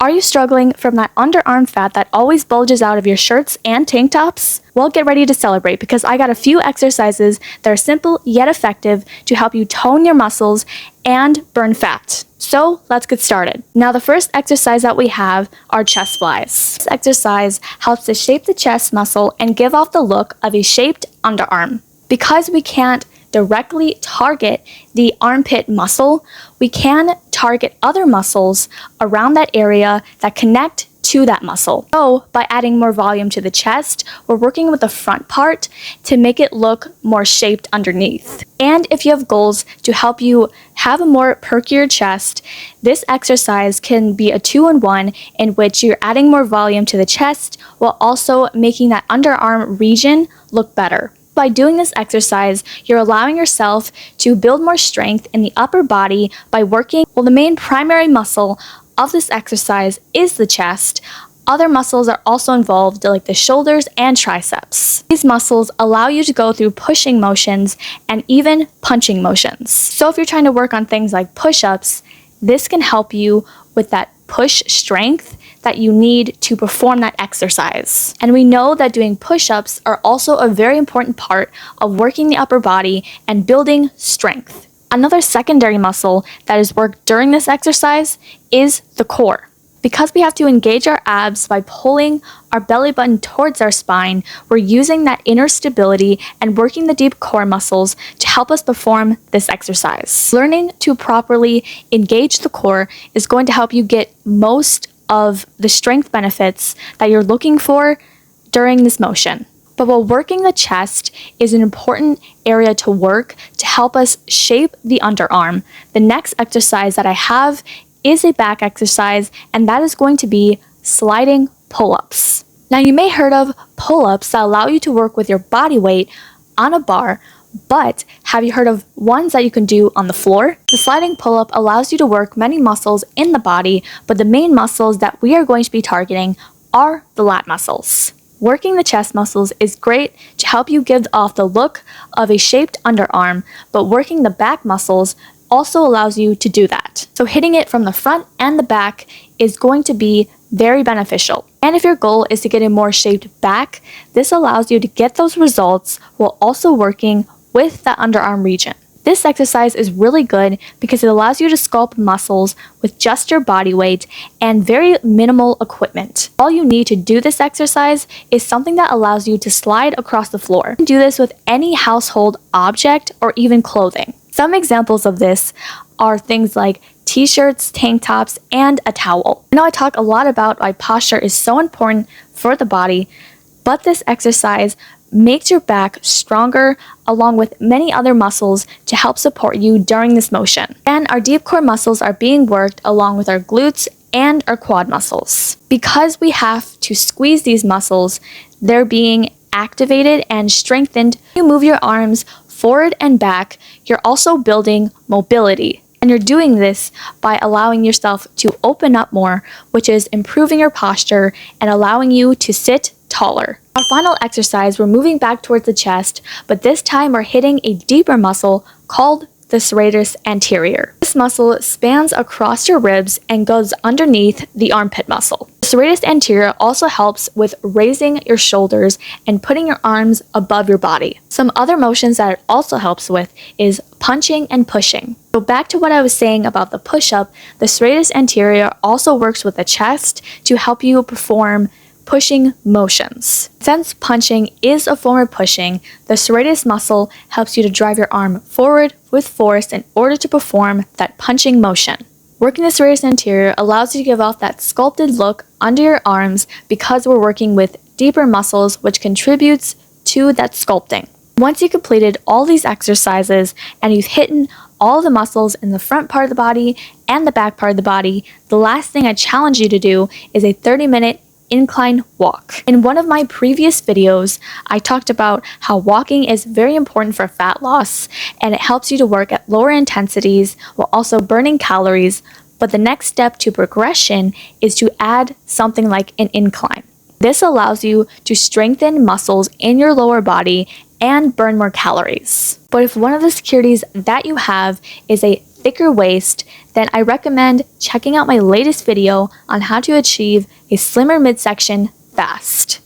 Are you struggling from that underarm fat that always bulges out of your shirts and tank tops? Well, get ready to celebrate because I got a few exercises that are simple yet effective to help you tone your muscles and burn fat. So let's get started. Now, the first exercise that we have are chest flies. This exercise helps to shape the chest muscle and give off the look of a shaped underarm. Because we can't directly target the armpit muscle, we can target other muscles around that area that connect to that muscle. So by adding more volume to the chest, we're working with the front part to make it look more shaped underneath. And if you have goals to help you have a more perkier chest, this exercise can be a 2-in-1 in which you're adding more volume to the chest while also making that underarm region look better. By doing this exercise, you're allowing yourself to build more strength in the upper body by working. Well, the main primary muscle of this exercise is the chest. Other muscles are also involved, like the shoulders and triceps. These muscles allow you to go through pushing motions and even punching motions. So if you're trying to work on things like push-ups, this can help you with that push strength that you need to perform that exercise. And we know that doing push-ups are also a very important part of working the upper body and building strength. Another secondary muscle that is worked during this exercise is the core. Because we have to engage our abs by pulling our belly button towards our spine, we're using that inner stability and working the deep core muscles to help us perform this exercise. Learning to properly engage the core is going to help you get most of the strength benefits that you're looking for during this motion. But while working the chest is an important area to work to help us shape the underarm, the next exercise that I have is a back exercise, and that is going to be sliding pull-ups. Now, you may have heard of pull-ups that allow you to work with your body weight on a bar, but have you heard of ones that you can do on the floor? The sliding pull-up allows you to work many muscles in the body, but the main muscles that we are going to be targeting are the lat muscles. Working the chest muscles is great to help you give off the look of a shaped underarm, but working the back muscles also allows you to do that. So hitting it from the front and the back is going to be very beneficial. And if your goal is to get a more shaped back, this allows you to get those results while also working with the underarm region. This exercise is really good because it allows you to sculpt muscles with just your body weight and very minimal equipment. All you need to do this exercise is something that allows you to slide across the floor. You can do this with any household object or even clothing. Some examples of this are things like t-shirts, tank tops, and a towel. I know I talk a lot about why posture is so important for the body, but this exercise makes your back stronger along with many other muscles to help support you during this motion. And our deep core muscles are being worked along with our glutes and our quad muscles. Because we have to squeeze these muscles, they're being activated and strengthened. You move your arms forward and back, you're also building mobility. And you're doing this by allowing yourself to open up more, which is improving your posture and allowing you to sit taller. Our final exercise, we're moving back towards the chest, but this time we're hitting a deeper muscle called the serratus anterior. This muscle spans across your ribs and goes underneath the armpit muscle. The serratus anterior also helps with raising your shoulders and putting your arms above your body. Some other motions that it also helps with is punching and pushing. So back to what I was saying about the push-up, the serratus anterior also works with the chest to help you perform pushing motions. Since punching is a form of pushing, the serratus muscle helps you to drive your arm forward with force in order to perform that punching motion. Working the serratus anterior allows you to give off that sculpted look under your arms because we're working with deeper muscles, which contributes to that sculpting. Once you completed all these exercises and you've hit all the muscles in the front part of the body and the back part of the body, the last thing I challenge you to do is a 30-minute incline walk. In one of my previous videos, I talked about how walking is very important for fat loss and it helps you to work at lower intensities while also burning calories. But the next step to progression is to add something like an incline. This allows you to strengthen muscles in your lower body and burn more calories. But if one of the securities that you have is a thicker waist, then I recommend checking out my latest video on how to achieve a slimmer midsection fast.